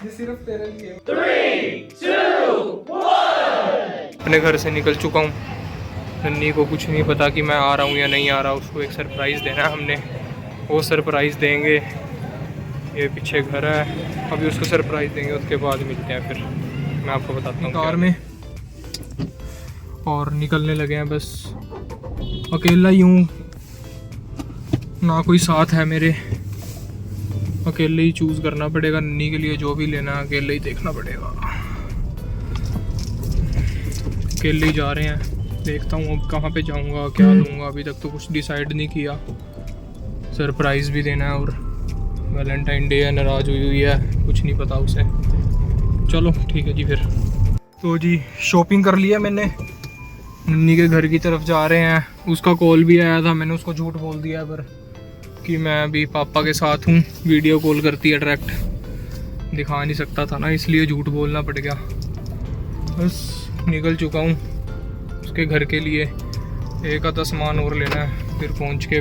ये सिर्फ तेरे लिए। 3, 2, 1। अपने घर से निकल चुका हूँ। नन्ही को कुछ नहीं पता कि मैं आ रहा हूँ या नहीं आ रहा। उसको एक सरप्राइज़ देना है हमने, वो सरप्राइज़ देंगे। ये पीछे घर है, अभी उसको सरप्राइज़ देंगे, उसके बाद मिलते हैं। फिर मैं आपको बताता हूँ कार में और निकलने लगे हैं। बस अकेला ही हूँ, ना कोई साथ है मेरे। अकेले ही चूज़ करना पड़ेगा नन्ही के लिए, जो भी लेना है अकेले ही देखना पड़ेगा। अकेले ही जा रहे हैं, देखता हूँ अब कहाँ पे जाऊँगा, क्या लूँगा। अभी तक तो कुछ डिसाइड नहीं किया। सरप्राइज़ भी देना है और वैलेंटाइन डे है, नाराज़ हुई है, कुछ नहीं पता उसे। चलो ठीक है जी। फिर तो जी शॉपिंग कर लिया मैंने, नन्ही के घर की तरफ जा रहे हैं। उसका कॉल भी आया था, मैंने उसको झूठ बोल दिया पर कि मैं अभी पापा के साथ हूँ। वीडियो कॉल करती है डायरेक्ट, दिखा नहीं सकता था ना, इसलिए झूठ बोलना पड़ गया। बस निकल चुका हूँ उसके घर के लिए। एक आधा सामान और लेना है, फिर पहुँच के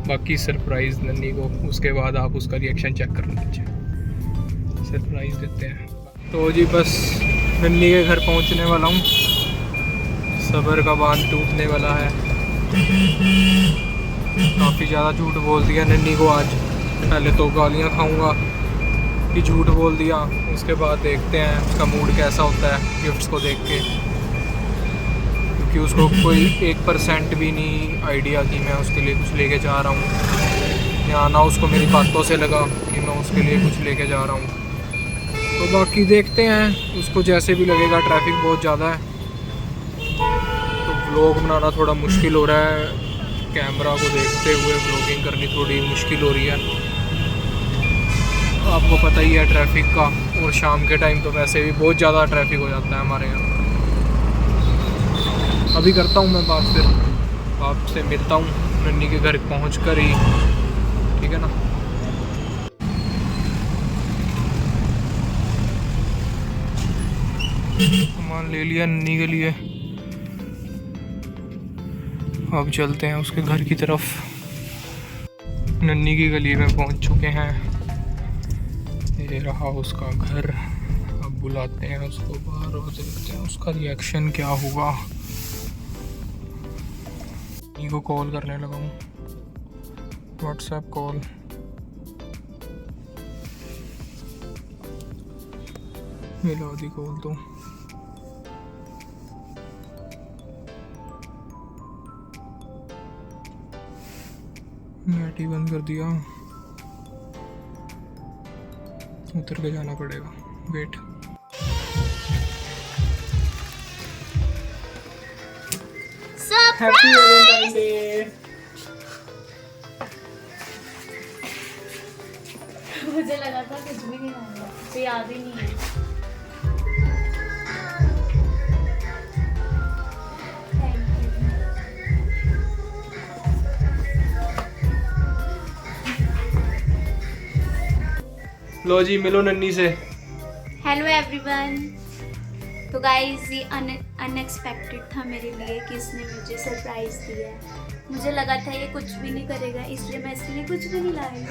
बाकी सरप्राइज़ नन्ही को। उसके बाद आप उसका रिएक्शन चेक कर लीजिए, सरप्राइज़ देते हैं। तो जी बस नन्ही के घर पहुँचने वाला हूँ। सब्र का बांध टूटने वाला है। काफ़ी ज़्यादा झूठ बोल दिया नन्ही को आज। पहले तो गालियाँ खाऊंगा कि झूठ बोल दिया, उसके बाद देखते हैं उसका मूड कैसा होता है गिफ्ट्स को देख के। क्योंकि उसको कोई 1% भी नहीं आइडिया कि मैं उसके लिए कुछ लेके जा रहा हूँ, या ना उसको मेरी बातों से लगा कि मैं उसके लिए कुछ लेके जा रहा हूँ। तो बाकी देखते हैं, उसको जैसे भी लगेगा। ट्रैफिक बहुत ज़्यादा है तो व्लॉग बनाना थोड़ा मुश्किल हो रहा है। कैमरा को देखते हुए व्लॉगिंग करनी थोड़ी मुश्किल हो रही है, आपको पता ही है ट्रैफिक का। और शाम के टाइम तो वैसे भी बहुत ज़्यादा ट्रैफिक हो जाता है हमारे यहाँ। अभी करता हूँ मैं बात, फिर आपसे मिलता हूँ नन्ही के घर पहुँच कर ही, ठीक है ना। सामान ले लिया नन्ही के लिए, अब चलते हैं उसके घर की तरफ। नन्ही की गली में पहुंच चुके हैं, ये रहा उसका घर। अब बुलाते हैं उसको बाहर और देखते हैं उसका रिएक्शन क्या होगा। नन्ही को कॉल करने लगा हूँ, व्हाट्सएप कॉल। मिला दी कॉल तो। नेट ही बंद कर दिया, उतर के जाना पड़ेगा। Wait, happy Valentine day. मुझे लगा था कुछ भी नहीं होगा, तो याद ही नहीं है। लो जी मिलो नन्ही से। Hello everyone. तो गाइस ये अनएक्सपेक्टेड था मेरे लिए कि इसने मुझे सरप्राइज दिया है। मुझे लगा था ये कुछ भी नहीं करेगा, इसलिए मैं इसके लिए कुछ भी नहीं लाई हूँ।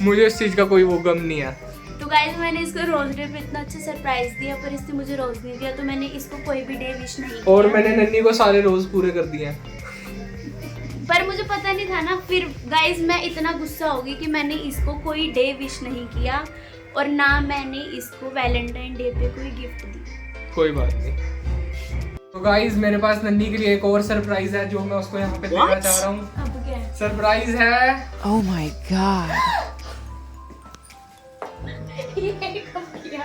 मुझे इस चीज़ का कोई वो गम नहीं है। तो गाइस मैंने इसको रोज डे पे इतना अच्छा सरप्राइज दिया, पर इसने मुझे रोज नहीं दिया, तो मैंने इसको कोई भी डे विश नहीं किया। और मैंने नन्ही को सारे रोज पूरे कर दिए हैं। पर मुझे पता नहीं था ना। फिर गाइस मैं इतना गुस्सा होगी कि मैंने इसको कोई डे विश नहीं किया और ना मैंने इसको वैलेंटाइन डे पे कोई गिफ्ट दी। कोई बात नहीं। तो गाइस मेरे पास नन्ही के लिए एक और सरप्राइज है जो मैं उसको यहाँ पे देना चाह रहा हूँ। अब क्या है? सरप्राइज है, Oh my god. ये कब किया?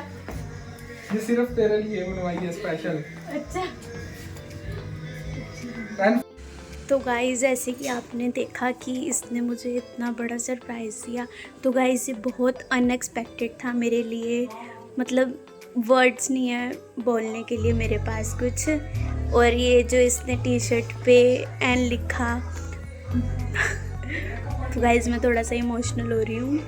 ये सिर्फ तेरे लिए बनवाई है स्पेशल। अच्छा। And तो गाइस जैसे कि आपने देखा कि इसने मुझे इतना बड़ा सरप्राइज़ दिया, तो गाइस ये बहुत अनएक्सपेक्टेड था मेरे लिए। मतलब वर्ड्स नहीं है बोलने के लिए मेरे पास कुछ। और ये जो इसने टी शर्ट पे एन लिखा, तो गाइस मैं थोड़ा सा इमोशनल हो रही हूँ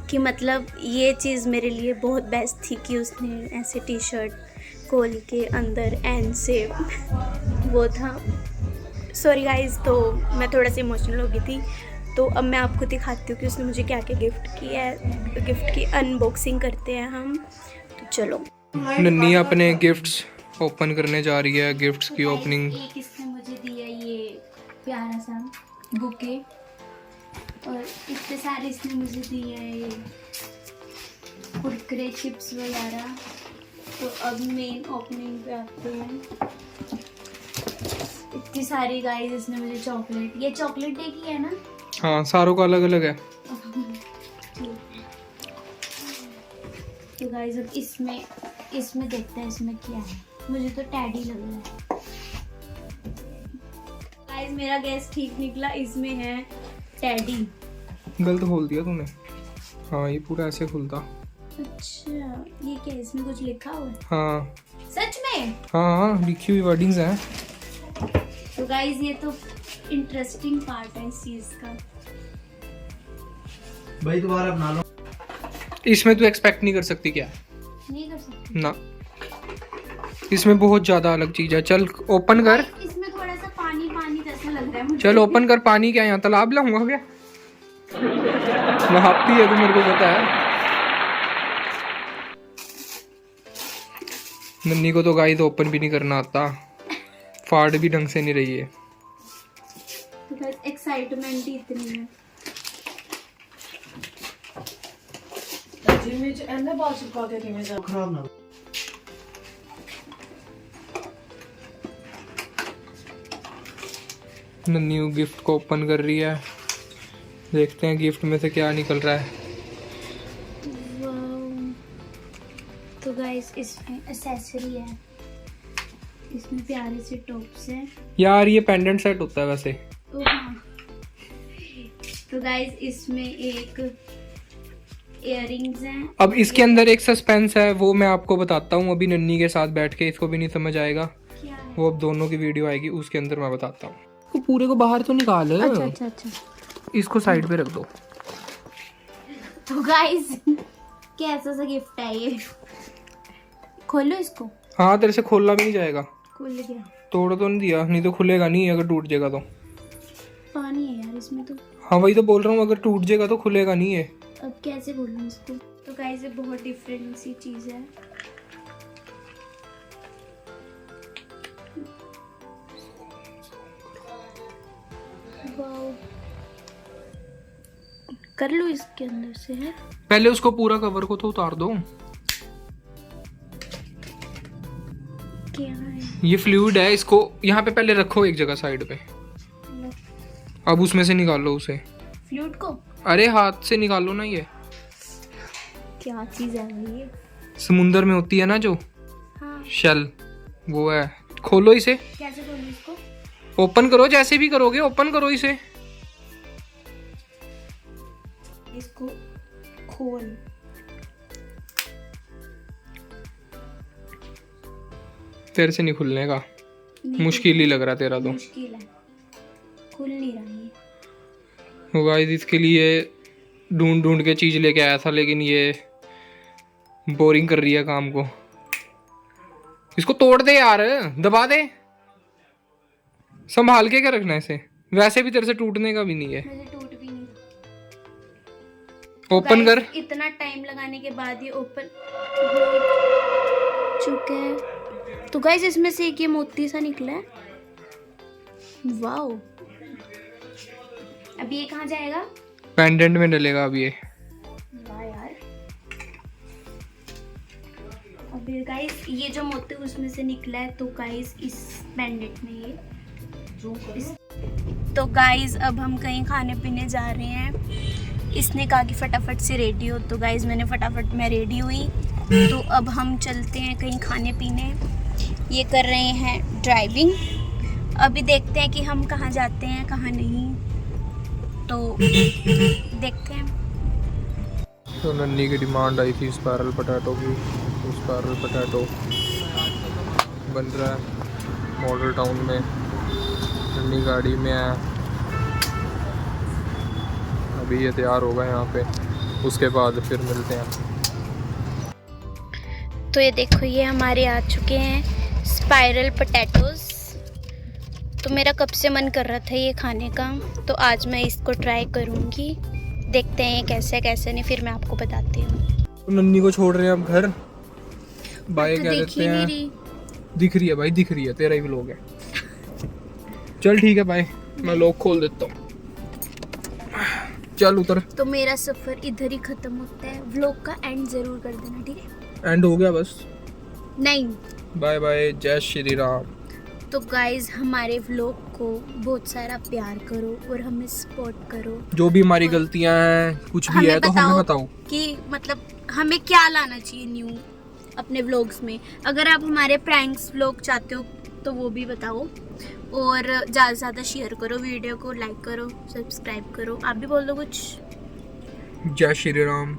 कि मतलब ये चीज़ मेरे लिए बहुत बेस्ट थी कि उसने ऐसे टी शर्ट खोल के अंदर एन से वो था। सॉरी गाइस, तो मैं थोड़ा सा इमोशनल हो गई थी। तो अब मैं आपको दिखाती हूँ कि उसने मुझे क्या क्या गिफ्ट किया है। गिफ्ट की अनबॉक्सिंग करते हैं हम, तो चलो। नन्ही अपने गिफ्ट्स ओपन करने जा रही है। गिफ्ट्स की ओपनिंग। एक इसने मुझे दिया ये प्यारा सा बुके, और इतने सारे इसने मुझे दिए हैं ये कुरकुरे चिप्स वगैरह। तो अब मेन ओपनिंग पे आते हैं। इतनी सारी गाइस इसने मुझे चॉकलेट, ये चॉकलेट डे की है ना? हाँ, सारों का अलग अलग है। तो गाइस अब इसमें देखते हैं इसमें क्या है। मुझे तो टैडी लग रहा है। गाइस मेरा गैस ठीक निकला, इसमें है टैडी। गलत खोल दिया तूने। हाँ, ये पूरा ऐसे खुलता। अच्छा, ये क्या है? इसमें कुछ लिखा हुआ है? हाँ सच में? हाँ, लिखी हुई वर्डिंग्स हैं। तो गाइस ये तो इंटरेस्टिंग पार्ट है इस चीज का। भाई दोबारा बना लो। इसमें तू एक्सपेक्ट नहीं कर सकती क्या? नहीं कर सकती ना, इसमें बहुत ज्यादा अलग चीज है। चल ओपन कर। इसमें थोड़ा सा पानी पानी जैसा लग रहा है मुझे। चल ओपन कर। पानी क्या यहाँ तालाब लाऊंगा क्या? नहाती है तो मेरे को पता है। नन्ही को तो गाइस ओपन भी नहीं करना आता, फाड़ भी ढंग से नहीं रही है। एक्साइटमेंट ही इतनी है। खराब ना नन्ही गिफ्ट को ओपन कर रही है। देखते हैं गिफ्ट में से क्या निकल रहा है। वाव। तो गाइस इसमें एक्सेसरी है, इसमें प्यारे से टॉप्स हैं। यार ये पेंडेंट सेट होता है वैसे। ओ हाँ। तो गाइस इसमें एक इयररिंग्स हैं। अब इसके अंदर एक सस्पेंस है, वो मैं आपको बताता हूँ अभी नन्ही के साथ बैठ के। इसको भी नहीं समझ आएगा। क्या है? वो अब दोनों की वीडियो आएगी, उसके अंदर मैं बताता हूँ। तो पूरे को बाहर तो निकाल। अच्छा अच्छा अच्छा। इसको साइड पे रख दो। तो गाइस कैसा सा गिफ्ट है ये? खोलो इसको। हाँ, तेरे से खोलना भी नहीं जाएगा। खुल गया। तोड़ तो नहीं दिया, नहीं तो खुलेगा नहीं। अगर टूट जाएगा तो पानी है यार इसमें तो। हाँ, वही तो बोल रहा हूँ, अगर टूट जाएगा तो खुलेगा नहीं है। अब कैसे खोलूं इसको? तो गाइस ये बहुत डिफरेंट सी चीज है। वाओ। कर लो इसके अंदर से है। पहले उसको पूरा कवर को तो उतार दो। क्या है? ये फ्लूइड है, इसको यहाँ पे पहले रखो एक जगह साइड पे। अब उसमें से निकालो उसे। फ्लूइड को? अरे हाथ से निकालो ना। ये क्या चीज है भाई ये? समुंदर में होती है ना जो हाँ। शेल, वो है। खोलो इसे। कैसे खोलूं इसको? ओपन करो, जैसे भी करोगे ओपन करो इसे। इसको खोल। तेरे से नहीं खुलने का। नहीं, मुश्किल ही लग रहा तेरा तो। मुश्किल है, खुल नहीं रहा ये। तो गाइस इसके लिए ढूंढ ढूंढ के चीज लेके आया था, लेकिन ये बोरिंग कर रही है काम को। इसको तोड़ दे यार, दबा दे। संभाल के क्या रखना है इसे? वैसे भी तेरे से टूटने का भी नहीं है। मुझे टूट भी नहीं। ओपन कर। इतना टाइम लगाने के बाद ये ओपन हो चुका है। तो गाइस इसमें से एक ये मोती सा निकला है। वाओ। अब ये कहाँ जाएगा? पेंडेंट में डलेगा अब ये। वाह यार। अभी गाइस ये जो मोती उसमें से निकला है, तो गाइस इस पेंडेंट में ये तो गाइस अब हम कहीं खाने पीने जा रहे हैं। इसने कहा कि फटाफट से रेडी हो, तो गाइस मैंने फटाफट में रेडी हुई। तो अब हम चलते हैं कहीं खाने पीने। ये कर रहे हैं ड्राइविंग। अभी देखते हैं कि हम कहाँ जाते हैं कहाँ नहीं, तो देखते हैं। तो नन्ही की डिमांड आई थी स्पाइरल पोटैटो की। तो स्पाइरल पोटैटो बन रहा है मॉडल टाउन में। नन्ही गाड़ी में है, अभी ये तैयार होगा यहाँ पे, उसके बाद फिर मिलते हैं। तो ये देखो, ये हमारे आ चुके हैं स्पाइरल पोटैटोज। तो मेरा कब से मन कर रहा था ये खाने का, तो आज मैं इसको ट्राई करूँगी। देखते हैं कैसे कैसे नहीं, फिर मैं आपको बताती हूँ। तो नन्नी को छोड़ रहे हैं अब घर, बाय तो कह देख देते ही नहीं हैं। रही। दिख रही है भाई, दिख रही है, तेरा ही व्लॉग है। चल ठीक है भाई, मैं लॉक खोल देता हूँ। चल उतर। तो मेरा सफ़र इधर ही ख़त्म होता है। व्लॉग का एंड ज़रूर कर देना, ठीक है? एंड हो गया बस। नहीं। बाय बाय, जय श्री राम। तो गाइज हमारे व्लॉग को बहुत सारा प्यार करो और हमें सपोर्ट करो। जो भी हमारी गलतियां हैं, कुछ भी है, तो हमें बताओ कि मतलब हमें क्या लाना चाहिए न्यू अपने व्लॉग्स में। अगर आप हमारे प्रैंक्स व्लॉग चाहते हो तो वो भी बताओ, और ज़्यादा से ज़्यादा शेयर करो वीडियो को, लाइक करो, सब्सक्राइब करो। आप भी बोल दो कुछ। जय श्री राम।